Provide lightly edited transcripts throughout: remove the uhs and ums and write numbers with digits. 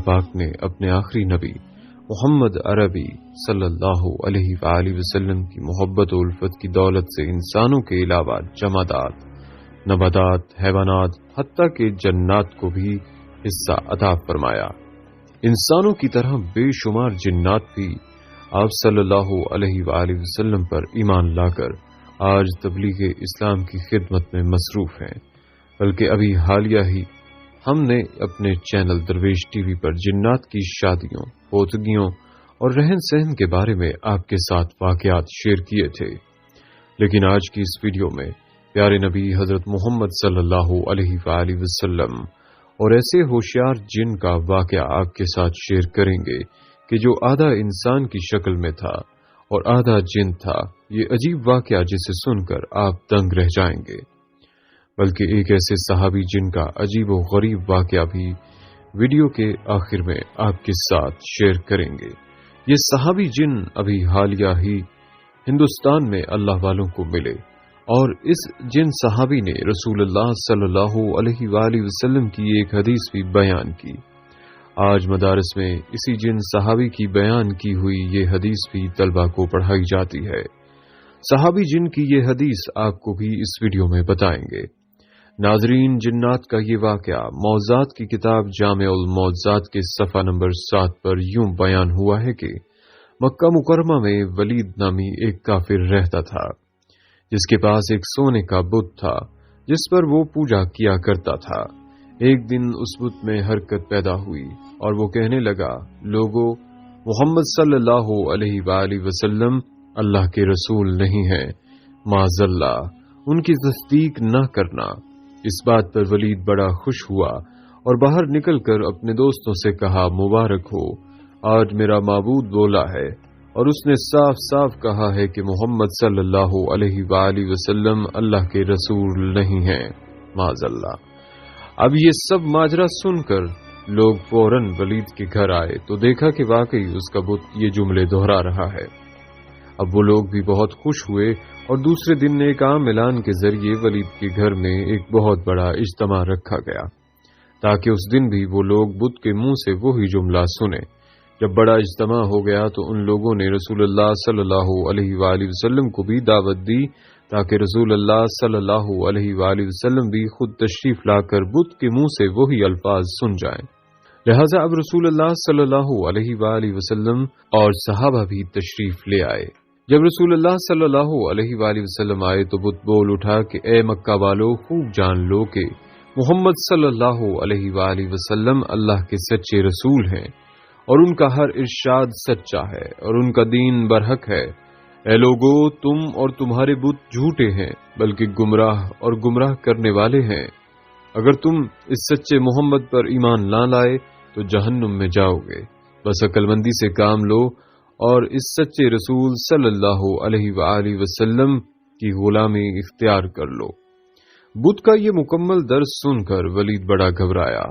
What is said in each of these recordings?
پاک نے اپنے آخری نبی محمد عربی صلی اللہ علیہ وآلہ وسلم کی محبت و الفت کی دولت سے انسانوں کے علاوہ جمادات، نباتات، حیوانات، حتیٰ کہ جنات کو بھی حصہ عطا فرمایا۔ انسانوں کی طرح بے شمار جنات بھی آپ صلی اللہ علیہ وآلہ وسلم پر ایمان لا کر آج تبلیغ اسلام کی خدمت میں مصروف ہیں، بلکہ ابھی حالیہ ہی ہم نے اپنے چینل درویش ٹی وی پر جنات کی شادیوں، پوتگیوں اور رہن سہن کے بارے میں آپ کے ساتھ واقعات شیئر کیے تھے، لیکن آج کی اس ویڈیو میں پیارے نبی حضرت محمد صلی اللہ علیہ وآلہ وسلم اور ایسے ہوشیار جن کا واقعہ آپ کے ساتھ شیئر کریں گے کہ جو آدھا انسان کی شکل میں تھا اور آدھا جن تھا۔ یہ عجیب واقعہ جسے سن کر آپ دنگ رہ جائیں گے، بلکہ ایک ایسے صحابی جن کا عجیب و غریب واقعہ بھی ویڈیو کے آخر میں آپ کے ساتھ شیئر کریں گے۔ یہ صحابی جن ابھی حالیہ ہی ہندوستان میں اللہ والوں کو ملے، اور اس جن صحابی نے رسول اللہ صلی اللہ علیہ وآلہ وسلم کی ایک حدیث بھی بیان کی۔ آج مدارس میں اسی جن صحابی کی بیان کی ہوئی یہ حدیث بھی طلبہ کو پڑھائی جاتی ہے۔ صحابی جن کی یہ حدیث آپ کو بھی اس ویڈیو میں بتائیں گے۔ ناظرین، جنات کا یہ واقعہ موضوعات کی کتاب جامع الموضوعات کے صفحہ نمبر 7 پر یوں بیان ہوا ہے کہ مکہ مکرمہ میں ولید نامی ایک کافر رہتا تھا، جس کے پاس ایک سونے کا بت تھا جس پر وہ پوجا کیا کرتا تھا۔ ایک دن اس بت میں حرکت پیدا ہوئی اور وہ کہنے لگا، لوگو، محمد صلی اللہ علیہ وآلہ وسلم اللہ کے رسول نہیں ہیں، معاذ اللہ، ان کی تصدیق نہ کرنا۔ اس بات پر ولید بڑا خوش ہوا اور باہر نکل کر اپنے دوستوں سے کہا، مبارک ہو، آج میرا معبود بولا ہے اور اس نے صاف صاف کہا ہے کہ محمد صلی اللہ علیہ وآلہ وسلم اللہ کے رسول نہیں ہیں، معاذ اللہ۔ اب یہ سب ماجرا سن کر لوگ فوراً ولید کے گھر آئے تو دیکھا کہ واقعی اس کا بت یہ جملے دہرا رہا ہے۔ اب وہ لوگ بھی بہت خوش ہوئے اور دوسرے دن ایک عام اعلان کے ذریعے ولید کے گھر میں ایک بہت بڑا اجتماع رکھا گیا تاکہ اس دن بھی وہ لوگ بت کے منہ سے وہی جملہ سنیں۔ جب بڑا اجتماع ہو گیا تو ان لوگوں نے رسول اللہ صلی اللہ علیہ وآلہ وسلم کو بھی دعوت دی تاکہ رسول اللہ صلی اللہ علیہ وآلہ وسلم بھی خود تشریف لا کر بت کے منہ سے وہی الفاظ سن جائیں۔ لہذا اب رسول اللہ صلی اللہ علیہ وآلہ وسلم اور صحابہ بھی تشریف لے آئے۔ جب رسول اللہ صلی اللہ علیہ وآلہ وسلم آئے تو بت بول اٹھا کہ اے مکہ والو، خوب جان لو کہ محمد صلی اللہ علیہ وآلہ وسلم اللہ کے سچے رسول ہیں اور ان کا ہر ارشاد سچا ہے اور ان کا دین برحق ہے۔ اے لوگو، تم اور تمہارے بت جھوٹے ہیں، بلکہ گمراہ اور گمراہ کرنے والے ہیں۔ اگر تم اس سچے محمد پر ایمان نہ لائے تو جہنم میں جاؤ گے۔ بس عقل مندی سے کام لو اور اس سچے رسول صلی اللہ علیہ وآلہ وسلم کی غلامی اختیار کر لو۔ بت کا یہ مکمل درس سن کر ولید بڑا گھبرایا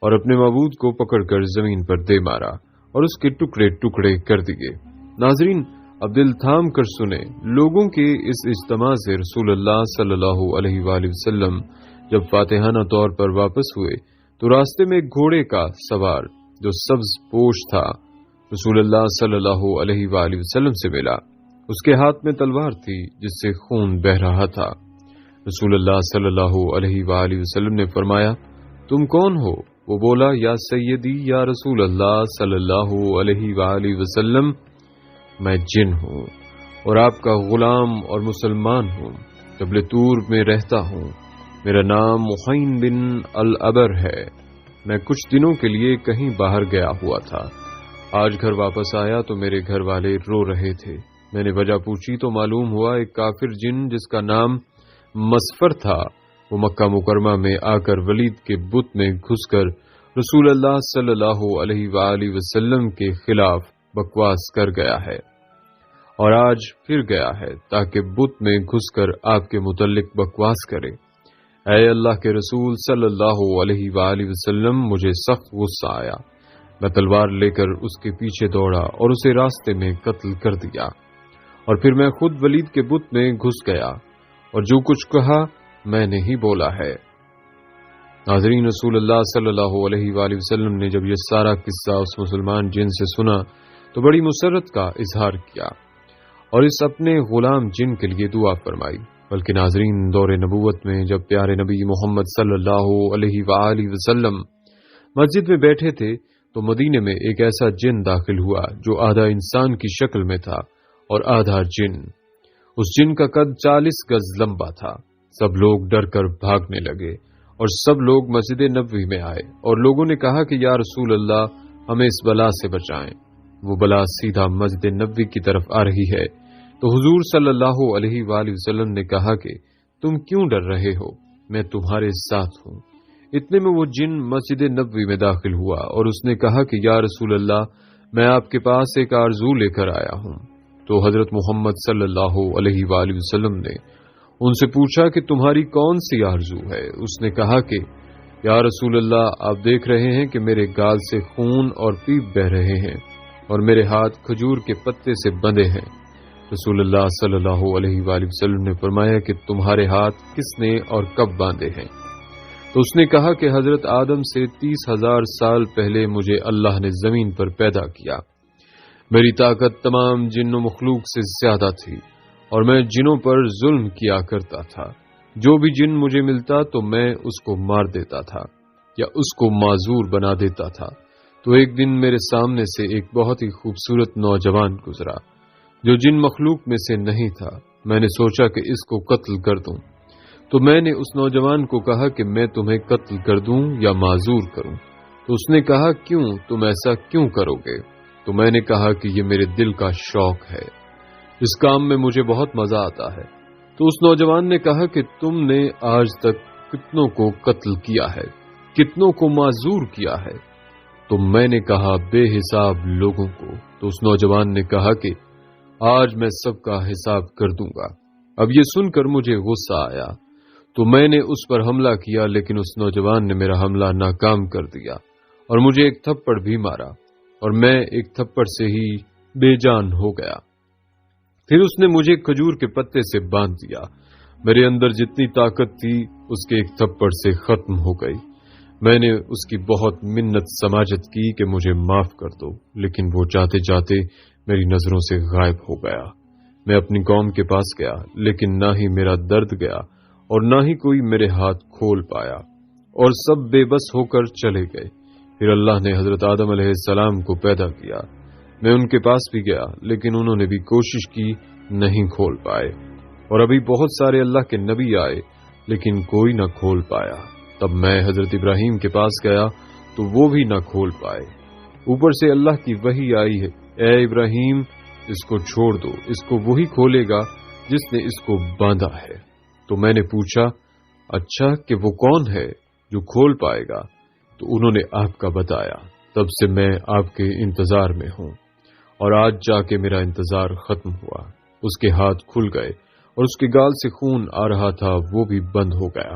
اور اپنے معبود کو پکڑ کر زمین پر دے مارا اور اس کے ٹکڑے ٹکڑے کر دیے۔ ناظرین، اب دل تھام کر سنیں، لوگوں کے اس اجتماع سے رسول اللہ صلی اللہ علیہ وآلہ وسلم جب فاتحانہ طور پر واپس ہوئے تو راستے میں ایک گھوڑے کا سوار جو سبز پوش تھا رسول اللہ صلی اللہ علیہ وآلہ وسلم سے ملا۔ اس کے ہاتھ میں تلوار تھی جس سے خون بہ رہا تھا۔ رسول اللہ صلی اللہ علیہ وآلہ وسلم نے فرمایا، تم کون ہو؟ وہ بولا، یا سیدی، یا رسول اللہ صلی اللہ علیہ وآلہ وسلم، میں جن ہوں اور آپ کا غلام اور مسلمان ہوں، جبل طور میں رہتا ہوں۔ میرا نام محین بن العبر ہے۔ میں کچھ دنوں کے لیے کہیں باہر گیا ہوا تھا۔ آج گھر واپس آیا تو میرے گھر والے رو رہے تھے۔ میں نے وجہ پوچھی تو معلوم ہوا ایک کافر جن جس کا نام مسفر تھا وہ مکہ مکرمہ میں آ کر ولید کے بت میں گھس کر رسول اللہ صلی اللہ علیہ وآلہ وسلم کے خلاف بکواس کر گیا ہے اور آج پھر گیا ہے تاکہ بت میں گھس کر آپ کے متعلق بکواس کرے۔ اے اللہ کے رسول صلی اللہ علیہ وآلہ وسلم، مجھے سخت غصہ آیا۔ میں تلوار لے کر اس کے پیچھے دوڑا اور اسے راستے میں قتل کر دیا، اور پھر میں خود ولید کے بت میں گھس گیا اور جو کچھ کہا میں نے ہی بولا ہے۔ ناظرین، رسول اللہ صلی اللہ علیہ وآلہ وسلم نے جب یہ سارا قصہ اس مسلمان جن سے سنا تو بڑی مسرت کا اظہار کیا اور اس اپنے غلام جن کے لیے دعا فرمائی۔ بلکہ ناظرین، دور نبوت میں جب پیارے نبی محمد صلی اللہ علیہ وآلہ وسلم مسجد میں بیٹھے تھے تو مدینے میں ایک ایسا جن داخل ہوا جو آدھا انسان کی شکل میں تھا اور آدھا جن۔ اس جن کا قد 40 گز لمبا تھا۔ سب لوگ ڈر کر بھاگنے لگے اور سب لوگ مسجد نبوی میں آئے اور لوگوں نے کہا کہ یا رسول اللہ، ہمیں اس بلا سے بچائیں۔ وہ بلا سیدھا مسجد نبوی کی طرف آ رہی ہے۔ تو حضور صلی اللہ علیہ وآلہ وسلم نے کہا کہ تم کیوں ڈر رہے ہو، میں تمہارے ساتھ ہوں۔ اتنے میں وہ جن مسجد نبوی میں داخل ہوا اور اس نے کہا کہ یا رسول اللہ، میں آپ کے پاس ایک آرزو لے کر آیا ہوں۔ تو حضرت محمد صلی اللہ علیہ وآلہ وسلم نے ان سے پوچھا کہ تمہاری کون سی آرزو ہے؟ اس نے کہا کہ یا رسول اللہ، آپ دیکھ رہے ہیں کہ میرے گال سے خون اور پیپ بہ رہے ہیں اور میرے ہاتھ کھجور کے پتے سے بندھے ہیں۔ رسول اللہ صلی اللہ علیہ وآلہ وسلم نے فرمایا کہ تمہارے ہاتھ کس نے اور کب باندھے ہیں؟ تو اس نے کہا کہ حضرت آدم سے 30,000 سال پہلے مجھے اللہ نے زمین پر پیدا کیا۔ میری طاقت تمام جن و مخلوق سے زیادہ تھی اور میں جنوں پر ظلم کیا کرتا تھا۔ جو بھی جن مجھے ملتا تو میں اس کو مار دیتا تھا یا اس کو معذور بنا دیتا تھا۔ تو ایک دن میرے سامنے سے ایک بہت ہی خوبصورت نوجوان گزرا جو جن مخلوق میں سے نہیں تھا۔ میں نے سوچا کہ اس کو قتل کر دوں، تو میں نے اس نوجوان کو کہا کہ میں تمہیں قتل کر دوں یا معذور کروں؟ تو اس نے کہا کیوں، تم ایسا کیوں کرو گے؟ تو میں نے کہا کہ یہ میرے دل کا شوق ہے، اس کام میں مجھے بہت مزہ آتا ہے۔ تو اس نوجوان نے کہا کہ تم نے آج تک کتنوں کو قتل کیا ہے، کتنوں کو معذور کیا ہے؟ تو میں نے کہا بے حساب لوگوں کو۔ تو اس نوجوان نے کہا کہ آج میں سب کا حساب کر دوں گا۔ اب یہ سن کر مجھے غصہ آیا تو میں نے اس پر حملہ کیا، لیکن اس نوجوان نے میرا حملہ ناکام کر دیا اور مجھے ایک تھپڑ بھی مارا اور میں ایک تھپڑ سے ہی بے جان ہو گیا۔ پھر اس نے مجھے کھجور کے پتے سے باندھ دیا۔ میرے اندر جتنی طاقت تھی اس کے ایک تھپڑ سے ختم ہو گئی۔ میں نے اس کی بہت منت سماجت کی کہ مجھے معاف کر دو، لیکن وہ جاتے جاتے میری نظروں سے غائب ہو گیا۔ میں اپنی قوم کے پاس گیا، لیکن نہ ہی میرا درد گیا اور نہ ہی کوئی میرے ہاتھ کھول پایا، اور سب بے بس ہو کر چلے گئے۔ پھر اللہ نے حضرت آدم علیہ السلام کو پیدا کیا۔ میں ان کے پاس بھی گیا، لیکن انہوں نے بھی کوشش کی، نہیں کھول پائے۔ اور ابھی بہت سارے اللہ کے نبی آئے، لیکن کوئی نہ کھول پایا۔ تب میں حضرت ابراہیم کے پاس گیا تو وہ بھی نہ کھول پائے۔ اوپر سے اللہ کی وحی آئی ہے، اے ابراہیم، اس کو چھوڑ دو، اس کو وہی کھولے گا جس نے اس کو باندھا ہے۔ تو میں نے پوچھا، اچھا کہ وہ کون ہے جو کھول پائے گا؟ تو انہوں نے آپ کا بتایا۔ تب سے میں آپ کے انتظار میں ہوں، اور آج جا کے میرا انتظار ختم ہوا۔ اس کے ہاتھ کھل گئے اور اس کے گال سے خون آ رہا تھا وہ بھی بند ہو گیا،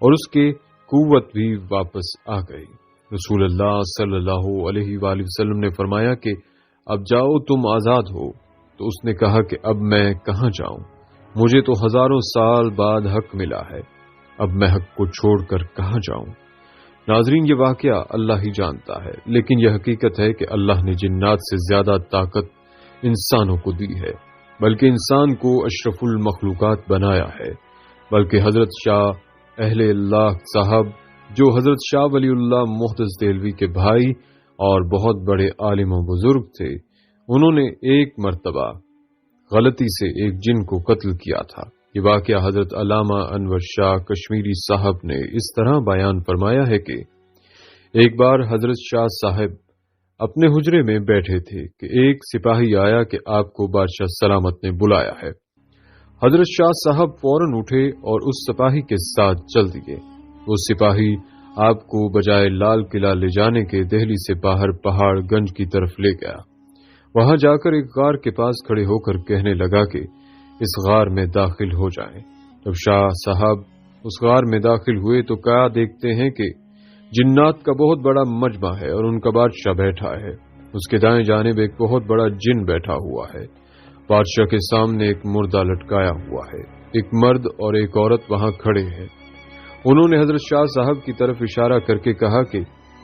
اور اس کے قوت بھی واپس آ گئی۔ رسول اللہ صلی اللہ علیہ وآلہ وسلم نے فرمایا کہ اب جاؤ، تم آزاد ہو۔ تو اس نے کہا کہ اب میں کہاں جاؤں؟ مجھے تو ہزاروں سال بعد حق ملا ہے، اب میں حق کو چھوڑ کر کہاں جاؤں؟ ناظرین، یہ واقعہ اللہ ہی جانتا ہے، لیکن یہ حقیقت ہے کہ اللہ نے جنات سے زیادہ طاقت انسانوں کو دی ہے، بلکہ انسان کو اشرف المخلوقات بنایا ہے۔ بلکہ حضرت شاہ اہل اللہ صاحب، جو حضرت شاہ ولی اللہ محدث دہلوی کے بھائی اور بہت بڑے عالم و بزرگ تھے، انہوں نے ایک مرتبہ غلطی سے ایک جن کو قتل کیا تھا۔ یہ واقعہ حضرت علامہ انور شاہ کشمیری صاحب نے اس طرح بیان فرمایا ہے کہ ایک بار حضرت شاہ صاحب اپنے حجرے میں بیٹھے تھے کہ ایک سپاہی آیا کہ آپ کو بادشاہ سلامت نے بلایا ہے۔ حضرت شاہ صاحب فوراً اٹھے اور اس سپاہی کے ساتھ چل دیے۔ وہ سپاہی آپ کو بجائے لال قلعہ لے جانے کے دہلی سے باہر پہاڑ گنج کی طرف لے گیا۔ وہاں جا کر ایک غار کے پاس کھڑے ہو کر کہنے لگا کہ اس غار میں داخل ہو جائیں۔ جب شاہ صاحب اس غار میں داخل ہوئے تو کیا دیکھتے ہیں کہ جنات کا بہت بڑا مجمع ہے اور ان کا بادشاہ بیٹھا ہے۔ اس کے دائیں جانب ایک بہت بڑا جن بیٹھا ہوا ہے۔ بادشاہ کے سامنے ایک مردہ لٹکایا ہوا ہے۔ ایک مرد اور ایک عورت وہاں کھڑے ہیں انہوں نے حضرت شاہ صاحب کی طرف اشارہ کر کے کہا کہ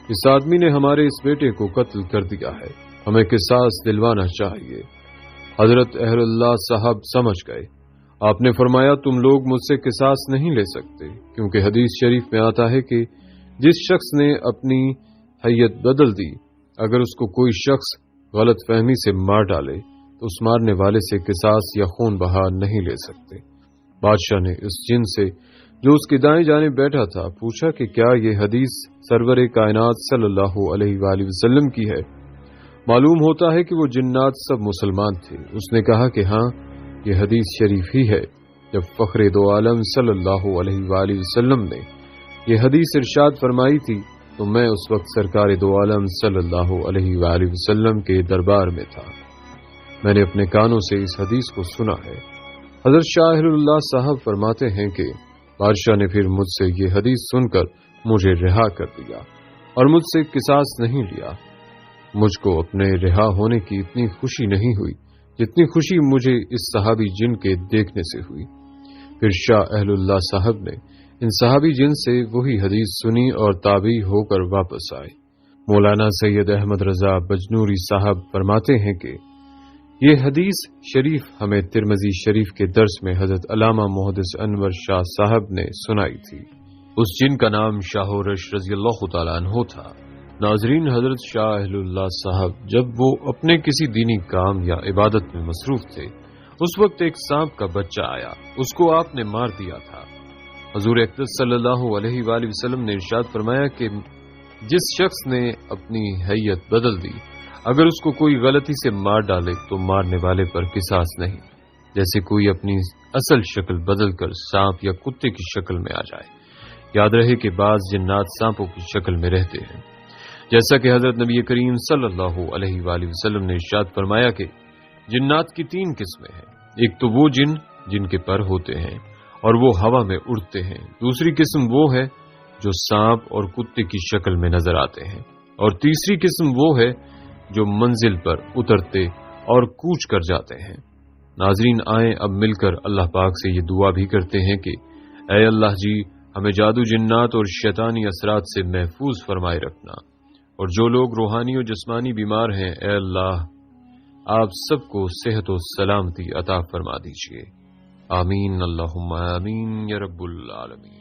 اس آدمی نے ہمارے اس بیٹے کو قتل کر دیا ہے، ہمیں قصاص دلوانا چاہیے۔ حضرت اہل اللہ صاحب سمجھ گئے۔ آپ نے فرمایا تم لوگ مجھ سے قصاص نہیں لے سکتے، کیونکہ حدیث شریف میں آتا ہے کہ جس شخص نے اپنی حیت بدل دی، اگر اس کو کوئی شخص غلط فہمی سے مار ڈالے تو اس مارنے والے سے قصاص یا خون بہا نہیں لے سکتے۔ بادشاہ نے اس جن سے جو اس کی دائیں جانب بیٹھا تھا پوچھا کہ کیا یہ حدیث سرور کائنات صلی اللہ علیہ وآلہ وسلم کی ہے؟ معلوم ہوتا ہے کہ وہ جنات سب مسلمان تھے۔ اس نے کہا کہ ہاں، یہ حدیث شریف ہی ہے۔ جب فخر دو عالم صلی اللہ علیہ وآلہ وسلم نے یہ حدیث ارشاد فرمائی تھی تو میں اس وقت سرکار دو عالم صلی اللہ علیہ وآلہ وسلم کے دربار میں تھا۔ میں نے اپنے کانوں سے اس حدیث کو سنا ہے۔ حضرت شاہ اہل اللہ صاحب فرماتے ہیں کہ بادشاہ نے پھر مجھ سے یہ حدیث سن کر مجھے رہا کر دیا اور مجھ سے قصاص نہیں لیا۔ مجھ کو اپنے رہا ہونے کی اتنی خوشی نہیں ہوئی جتنی خوشی مجھے اس صحابی جن کے دیکھنے سے ہوئی۔ پھر شاہ اہل اللہ صاحب نے ان صحابی جن سے وہی حدیث سنی اور تابع ہو کر واپس آئے۔ مولانا سید احمد رضا بجنوری صاحب فرماتے ہیں کہ یہ حدیث شریف ہمیں ترمذی شریف کے درس میں حضرت علامہ محدث انور شاہ صاحب نے سنائی تھی۔ اس جن کا نام شاہ رش رضی اللہ تعالیٰ عنہ تھا۔ ناظرین، حضرت شاہ اہل اللہ صاحب جب وہ اپنے کسی دینی کام یا عبادت میں مصروف تھے، اس وقت ایک سانپ کا بچہ آیا، اس کو آپ نے مار دیا تھا۔ حضور اقدس صلی اللہ علیہ وآلہ وسلم نے ارشاد فرمایا کہ جس شخص نے اپنی حیت بدل دی، اگر اس کو کوئی غلطی سے مار ڈالے تو مارنے والے پر قصاص نہیں، جیسے کوئی اپنی اصل شکل بدل کر سانپ یا کتے کی شکل میں آ جائے۔ یاد رہے کہ بعض جنات سانپوں کی شکل میں رہتے ہیں، جیسا کہ حضرت نبی کریم صلی اللہ علیہ وآلہ وسلم نے ارشاد فرمایا کہ جنات کی 3 قسمیں ہیں۔ ایک تو وہ جن جن کے پر ہوتے ہیں اور وہ ہوا میں اڑتے ہیں، دوسری قسم وہ ہے جو سانپ اور کتے کی شکل میں نظر آتے ہیں، اور تیسری قسم وہ ہے جو منزل پر اترتے اور کوچ کر جاتے ہیں۔ ناظرین، آئیں اب مل کر اللہ پاک سے یہ دعا بھی کرتے ہیں کہ اے اللہ جی، ہمیں جادو جنات اور شیطانی اثرات سے محفوظ فرمائے رکھنا، اور جو لوگ روحانی اور جسمانی بیمار ہیں، اے اللہ آپ سب کو صحت و سلامتی عطا فرما دیجیے۔ آمین، اللہم آمین یا رب العالمین۔